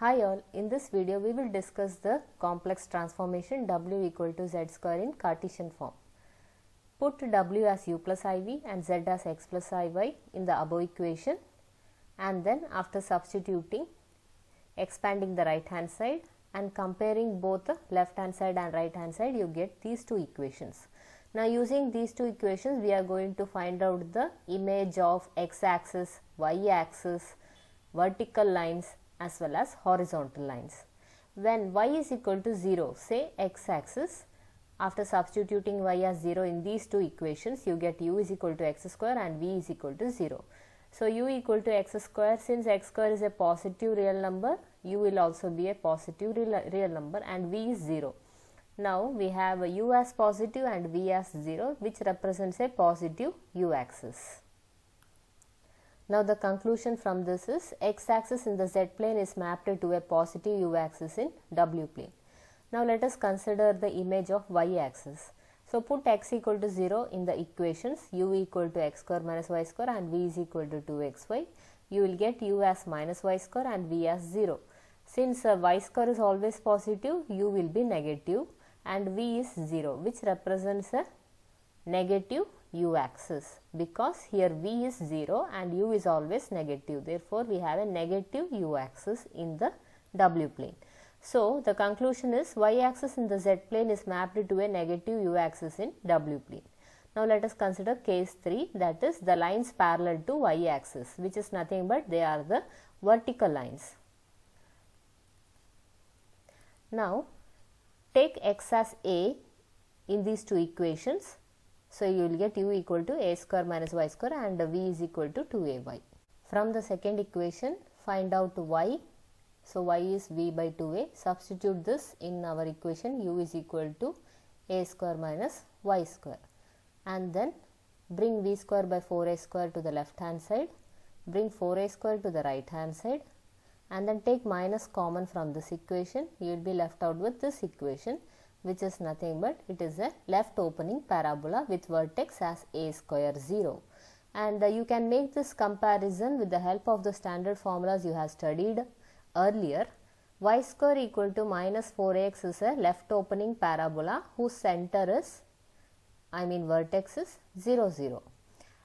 Hi all, in this video we will discuss the complex transformation W equal to Z square in Cartesian form. Put W as U plus IV and Z as X plus IY in the above equation, and then after substituting, expanding the right hand side and comparing both the left hand side and right hand side, you get these two equations. Now using these two equations we are going to find out the image of X axis, Y axis, vertical lines as well as horizontal lines. When y is equal to 0, say x axis, after substituting y as 0 in these two equations, you get u is equal to x square and v is equal to 0. So u equal to x square, since x square is a positive real number, u will also be a positive real number and v is 0. Now we have u as positive and v as 0, which represents a positive u axis. Now the conclusion from this is x axis in the z plane is mapped to a positive u axis in w plane. Now let us consider the image of y axis. So put x equal to 0 in the equations, u equal to x square minus y square and v is equal to 2xy. You will get u as minus y square and v as 0. Since y square is always positive, u will be negative and v is 0, which represents a negative u axis, because here v is 0 and u is always negative. Therefore, we have a negative u axis in the w plane. So, the conclusion is y axis in the z plane is mapped to a negative u axis in w plane. Now, let us consider case 3, that is the lines parallel to y axis, which is nothing but they are the vertical lines. Now, take x as a in these two equations. So, you will get u equal to a square minus y square and v is equal to 2ay. From the second equation, find out y. So, y is v by 2a. Substitute this in our equation, u is equal to a square minus y square. And then bring v square by 4a square to the left hand side. Bring 4a square to the right hand side. And then take minus common from this equation. You will be left out with this equation, which is nothing but it is a left opening parabola with vertex as a square 0. And you can make this comparison with the help of the standard formulas you have studied earlier. Y square equal to minus 4ax is a left opening parabola whose center is, vertex is 0, 0.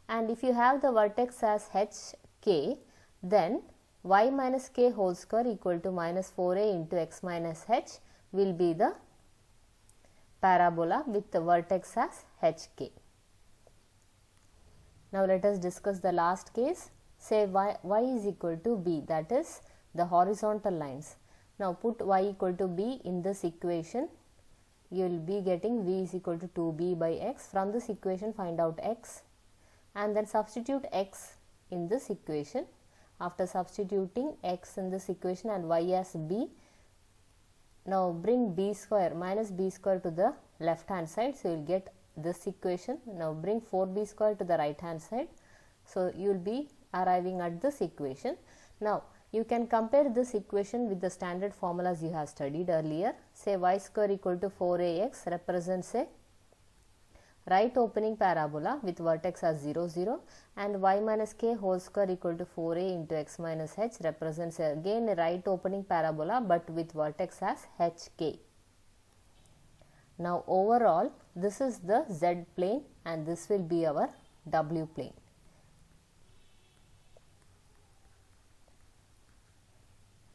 And if you have the vertex as hk, then y minus k whole square equal to minus 4a into x minus h will be the parabola with the vertex as hk. Now let us discuss the last case. Say y is equal to b, that is the horizontal lines. Now put y equal to b in this equation. You will be getting v is equal to 2b by x. From this equation find out x and then substitute x in this equation. After substituting x in this equation and y as b, now bring b square minus b square to the left hand side. So, you will get this equation. Now, bring 4b square to the right hand side. So, you will be arriving at this equation. Now, you can compare this equation with the standard formulas you have studied earlier. Say y square equal to 4ax represents a right opening parabola with vertex as 0, 0 and y minus k whole square equal to 4a into x minus h represents again a right opening parabola but with vertex as hk. Now overall this is the z plane and this will be our w plane.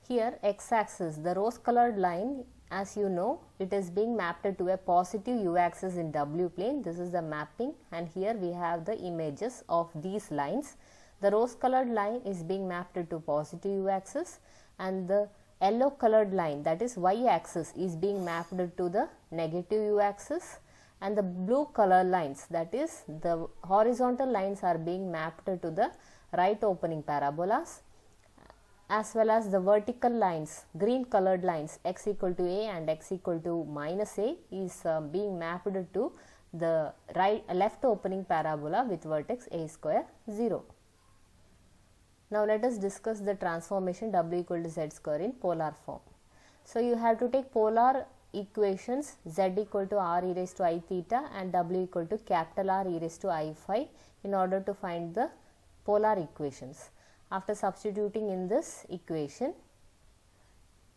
Here x axis, the rose colored line, as you know, it is being mapped to a positive u axis in w plane. This is the mapping and here we have the images of these lines. The rose colored line is being mapped to positive u axis and the yellow colored line, that is y axis, is being mapped to the negative u axis, and the blue color lines, that is the horizontal lines, are being mapped to the right opening parabolas, as well as the vertical lines, green colored lines, x equal to a and x equal to minus a is being mapped to the left opening parabola with vertex a square 0. Now let us discuss the transformation w equal to z square in polar form. So you have to take polar equations z equal to r e raised to I theta and w equal to capital R e raised to I phi in order to find the polar equations. After substituting in this equation,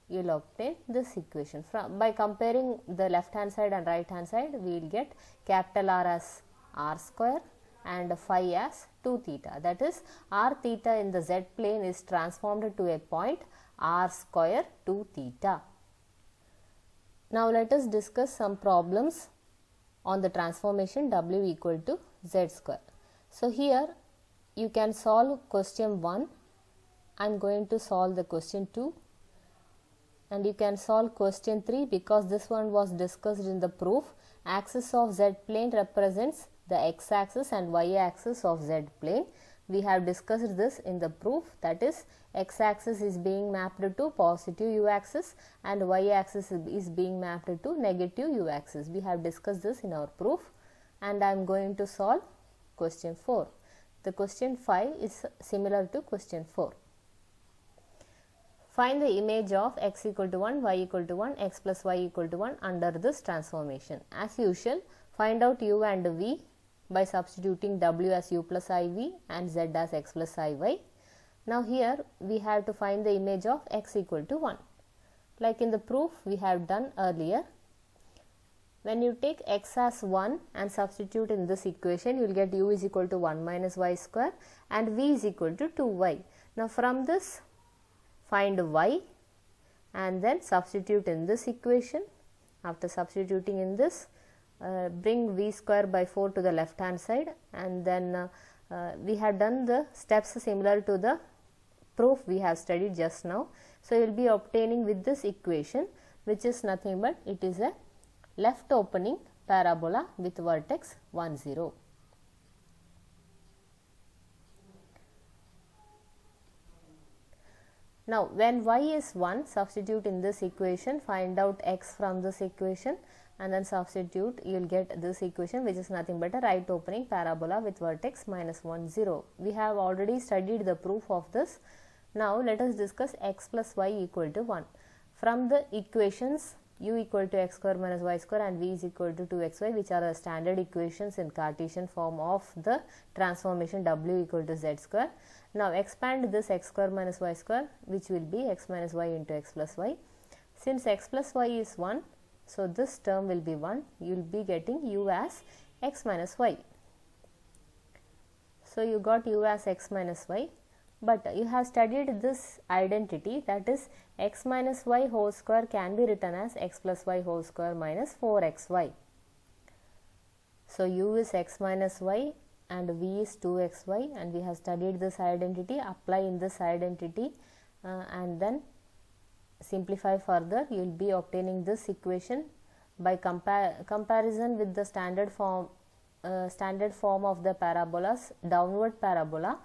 you will obtain this equation. By comparing the left hand side and right hand side, we will get capital R as r square and phi as 2 theta. That is, r theta in the z plane is transformed to a point r square 2 theta. Now let us discuss some problems on the transformation w equal to z square. So here you can solve question 1. I am going to solve the question 2, and you can solve question 3 because this one was discussed in the proof. Axis of z plane represents the x axis and y axis of z plane. We have discussed this in the proof, that is, x axis is being mapped to positive u axis and y axis is being mapped to negative u axis. We have discussed this in our proof, and I am going to solve question 4. The question 5 is similar to question 4. Find the image of x equal to 1, y equal to 1, x plus y equal to 1 under this transformation. As usual, find out u and v by substituting w as u plus iv and z as x plus iy. Now here we have to find the image of x equal to 1. Like in the proof we have done earlier. When you take x as 1 and substitute in this equation, you will get u is equal to 1 minus y square and v is equal to 2y. Now from this find y and then substitute in this equation. After substituting in this, bring v square by 4 to the left hand side, and then we have done the steps similar to the proof we have studied just now. So you will be obtaining with this equation, which is nothing but it is a left opening parabola with vertex 1 0. Now when y is 1, substitute in this equation, find out x from this equation and then substitute, you will get this equation, which is nothing but a right opening parabola with vertex minus 1 0. We have already studied the proof of this. Now let us discuss x plus y equal to 1. From the equations u equal to x square minus y square and v is equal to 2xy, which are the standard equations in Cartesian form of the transformation w equal to z square. Now expand this x square minus y square, which will be x minus y into x plus y. Since x plus y is 1, so this term will be 1. You will be getting u as x minus y. So you got u as x minus y, but you have studied this identity, that is x minus y whole square can be written as x plus y whole square minus 4xy. So u is x minus y and v is 2xy, and we have studied this identity. Apply in this identity and then simplify further. You will be obtaining this equation by comparison with the standard form of the parabolas, downward parabola.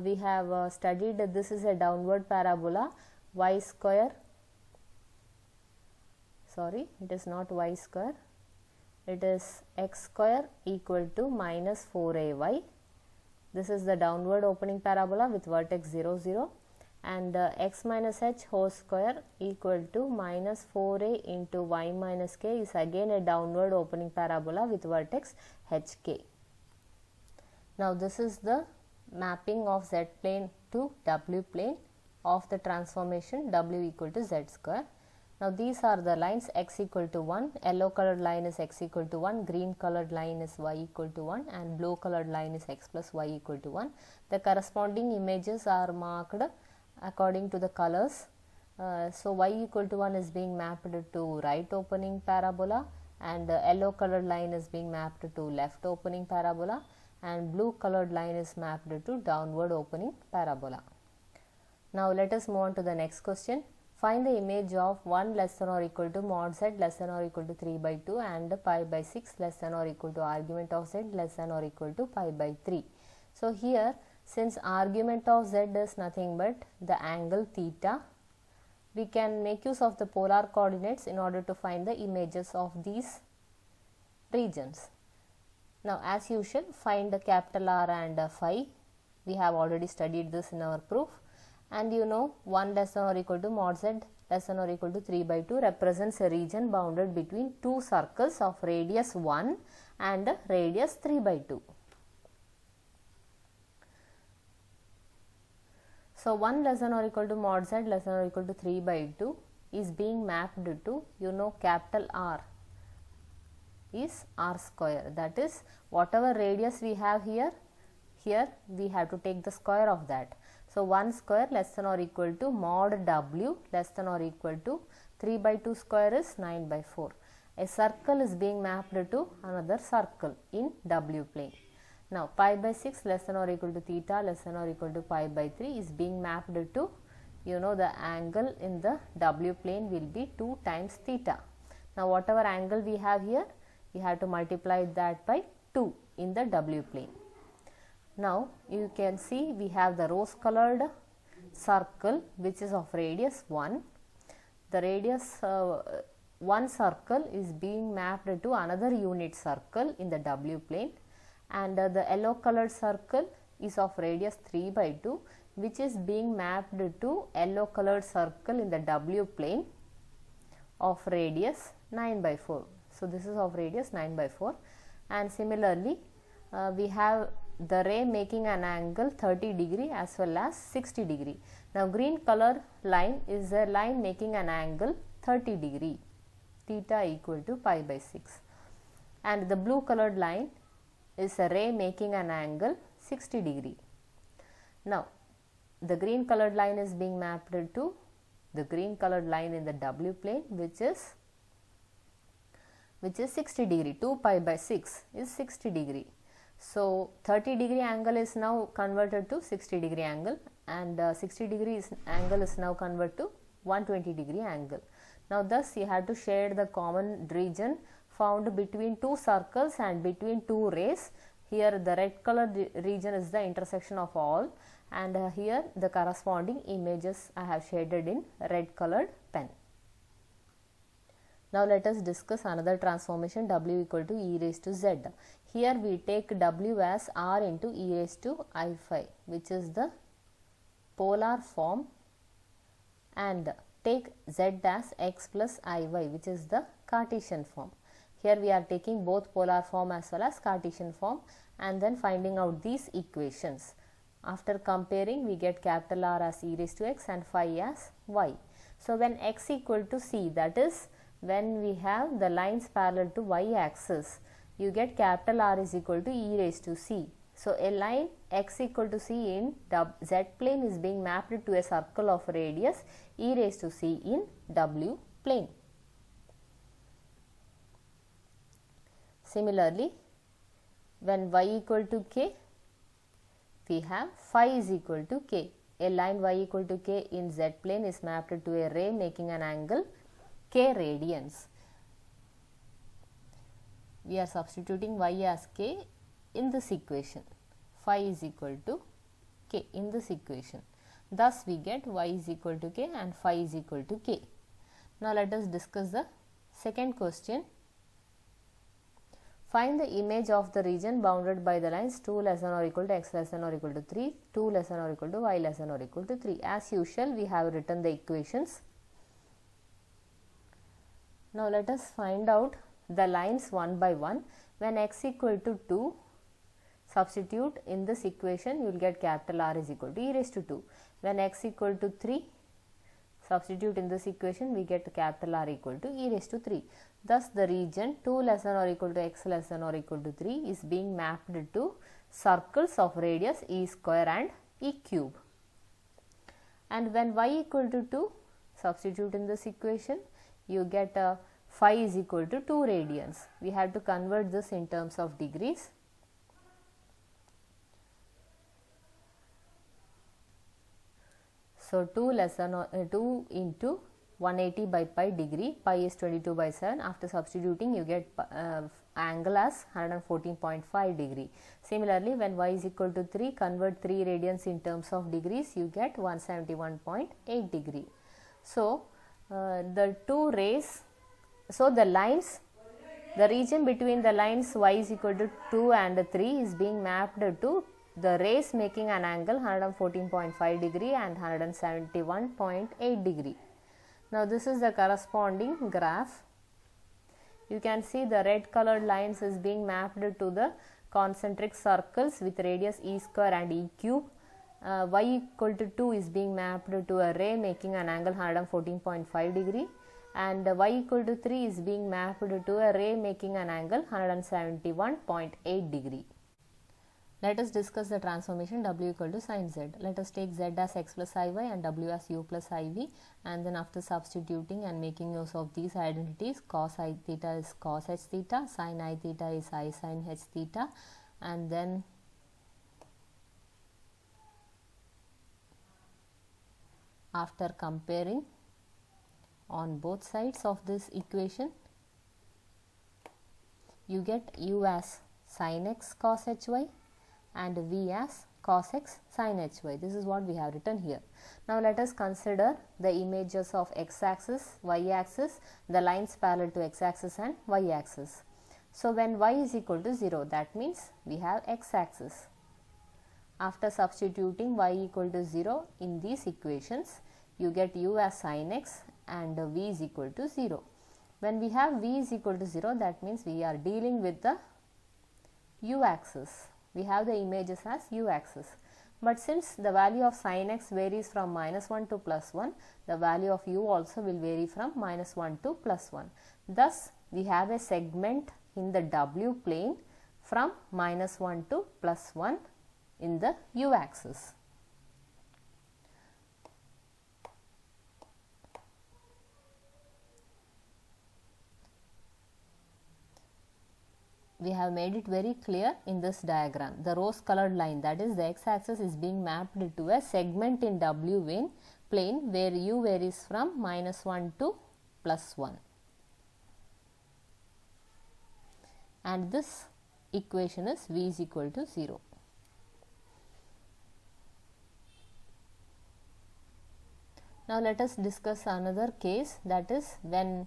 We have studied that this is a downward parabola, y square, sorry, it is not y square, it is x square equal to minus 4ay. This is the downward opening parabola with vertex 0 0, and x minus h whole square equal to minus 4a into y minus k is again a downward opening parabola with vertex hk. Now this is the mapping of z plane to w plane of the transformation w equal to z square. Now these are the lines x equal to 1, yellow colored line is x equal to 1, green colored line is y equal to 1, and blue colored line is x plus y equal to 1. The corresponding images are marked according to the colors. So y equal to 1 is being mapped to right opening parabola, and yellow colored line is being mapped to left opening parabola, and blue colored line is mapped to downward opening parabola. Now let us move on to the next question. Find the image of 1 less than or equal to mod z less than or equal to 3 by 2 and pi by 6 less than or equal to argument of z less than or equal to pi by 3. So here, since argument of z is nothing but the angle theta, we can make use of the polar coordinates in order to find the images of these regions. Now as usual, find the capital R and phi. We have already studied this in our proof. And you know 1 less than or equal to mod z less than or equal to 3 by 2 represents a region bounded between two circles of radius 1 and radius 3 by 2. So 1 less than or equal to mod z less than or equal to 3 by 2 is being mapped to, you know, capital R is r square, that is whatever radius we have here we have to take the square of that. So 1 square less than or equal to mod w less than or equal to 3 by 2 square is 9 by 4. A circle is being mapped to another circle in w plane. Now pi by 6 less than or equal to theta less than or equal to pi by 3 is being mapped to, you know, the angle in the w plane will be 2 times theta. Now whatever angle we have here, we have to multiply that by 2 in the w plane. Now you can see we have the rose colored circle which is of radius 1. The radius 1 circle is being mapped to another unit circle in the w plane, and the yellow colored circle is of radius 3 by 2 which is being mapped to yellow colored circle in the w plane of radius 9 by 4. So this is of radius 9 by 4, and similarly we have the ray making an angle 30 degree as well as 60 degree. Now green color line is a line making an angle 30 degree, theta equal to pi by 6, and the blue colored line is a ray making an angle 60 degree. Now the green colored line is being mapped to the green colored line in the w plane which is 60 degree. 2 pi by 6 is 60 degree. So 30 degree angle is now converted to 60 degree angle, and 60 degree angle is now converted to 120 degree angle. Now thus you have to shade the common region found between two circles and between two rays. Here the red colored region is the intersection of all, and here the corresponding images I have shaded in red colored pen. Now let us discuss another transformation, w equal to e raised to z. Here we take w as r into e raised to I phi, which is the polar form, and take z as x plus iy, which is the Cartesian form. Here we are taking both polar form as well as Cartesian form and then finding out these equations. After comparing, we get capital R as e raised to x and phi as y. So when x equal to c, that is when we have the lines parallel to y axis, you get capital R is equal to e raised to c. So a line x equal to c in z plane is being mapped to a circle of radius e raised to c in w plane. Similarly, when y equal to k, we have phi is equal to k. A line y equal to k in z plane is mapped to a ray making an angle k radians. We are substituting y as k in this equation. Phi is equal to k in this equation. Thus we get y is equal to k and phi is equal to k. Now let us discuss the second question. Find the image of the region bounded by the lines 2 less than or equal to x less than or equal to 3, 2 less than or equal to y less than or equal to 3. As usual, we have written the equations. Now let us find out the lines one by one. When x equal to 2, substitute in this equation, you will get capital R is equal to e raised to 2. When x equal to 3, substitute in this equation, we get capital R equal to e raised to 3. Thus the region 2 less than or equal to x less than or equal to 3 is being mapped to circles of radius e square and e cube. And when y equal to 2, substitute in this equation, you get phi is equal to 2 radians. We have to convert this in terms of degrees. So 2 into 180 by pi degree, pi is 22 by 7. After substituting, you get angle as 114.5 degree. Similarly, when y is equal to 3, convert 3 radians in terms of degrees, you get 171.8 degree. So the two rays, so the lines, the region between the lines y is equal to 2 and 3 is being mapped to the rays making an angle 114.5 degree and 171.8 degree. Now this is the corresponding graph. You can see the red colored lines is being mapped to the concentric circles with radius e square and e cube, y equal to 2 is being mapped to a ray making an angle 114.5 degree, and y equal to 3 is being mapped to a ray making an angle 171.8 degree. Let us discuss the transformation w equal to sin z. Let us take z as x plus iy and w as u plus iv, and then after substituting and making use of these identities, cos I theta is cos h theta, sin I theta is I sin h theta, and then after comparing on both sides of this equation, you get u as sin x cos hy and v as cos x sin hy. This is what we have written here. Now let us consider the images of x axis, y axis, the lines parallel to x axis and y axis. So when y is equal to 0, that means we have x axis. After substituting y equal to 0 in these equations, you get u as sin x and v is equal to 0. When we have v is equal to 0, that means we are dealing with the u axis. We have the images as u axis. But since the value of sin x varies from -1 to +1, the value of u also will vary from -1 to +1. Thus, we have a segment in the w plane from -1 to +1 in the u axis. We have made it very clear in this diagram. The rose colored line, that is the x axis, is being mapped to a segment in w plane where u varies from -1 to +1. And this equation is v is equal to 0. Now let us discuss another case, that is when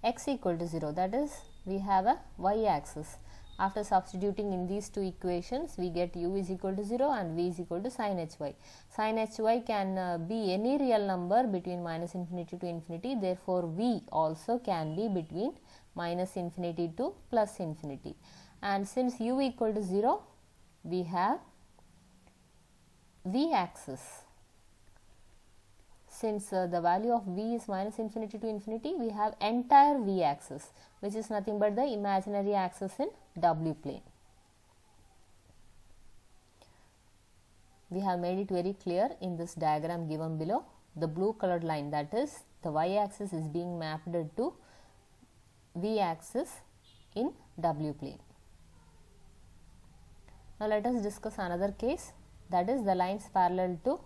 x equal to 0, that is we have a y axis. After substituting in these two equations, we get u is equal to 0 and v is equal to sin hy. Sin hy can be any real number between -infinity to infinity. Therefore, v also can be between -infinity to +infinity. And since u equal to 0, we have v axis. Since the value of v is -infinity to infinity, we have entire v axis, which is nothing but the imaginary axis in w plane. We have made it very clear in this diagram given below. The blue colored line, that is the y axis, is being mapped to v axis in w plane. Now let us discuss another case, that is the lines parallel to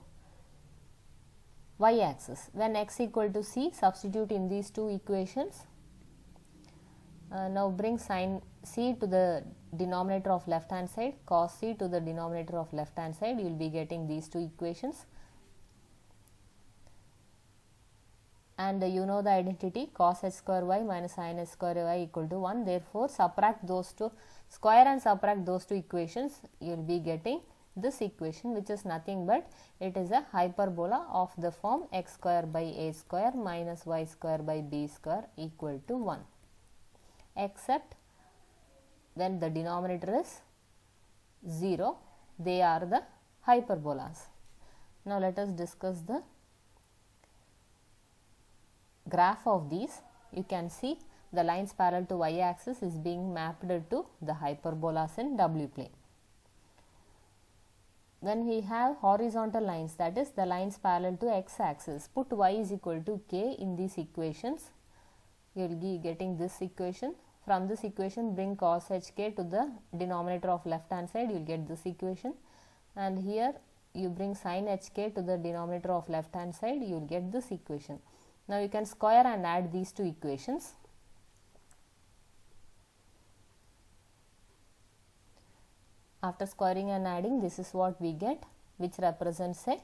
y axis. When x equal to c, substitute in these two equations. Now bring sin c to the denominator of left hand side, cos c to the denominator of left hand side. You will be getting these two equations. And you know the identity, cos h square y minus sin h square y equal to 1. Therefore, subtract those two, square and subtract those two equations, you will be getting this equation, which is nothing but it is a hyperbola of the form x square by a square minus y square by b square equal to 1, except when the denominator is 0, they are the hyperbolas. Now let us discuss the graph of these. You can see the lines parallel to y axis is being mapped to the hyperbolas in w plane. When we have horizontal lines, that is the lines parallel to x axis, put y is equal to k in these equations. You will be getting this equation. From this equation, bring cos hk to the denominator of left hand side, you will get this equation. And here you bring sin hk to the denominator of left hand side, you will get this equation. Now you can square and add these two equations. After squaring and adding, this is what we get, which represents a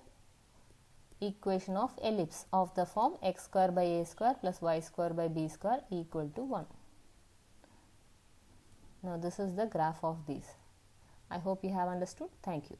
equation of ellipse of the form x square by a square plus y square by b square equal to 1. Now this is the graph of these. I hope you have understood. Thank you.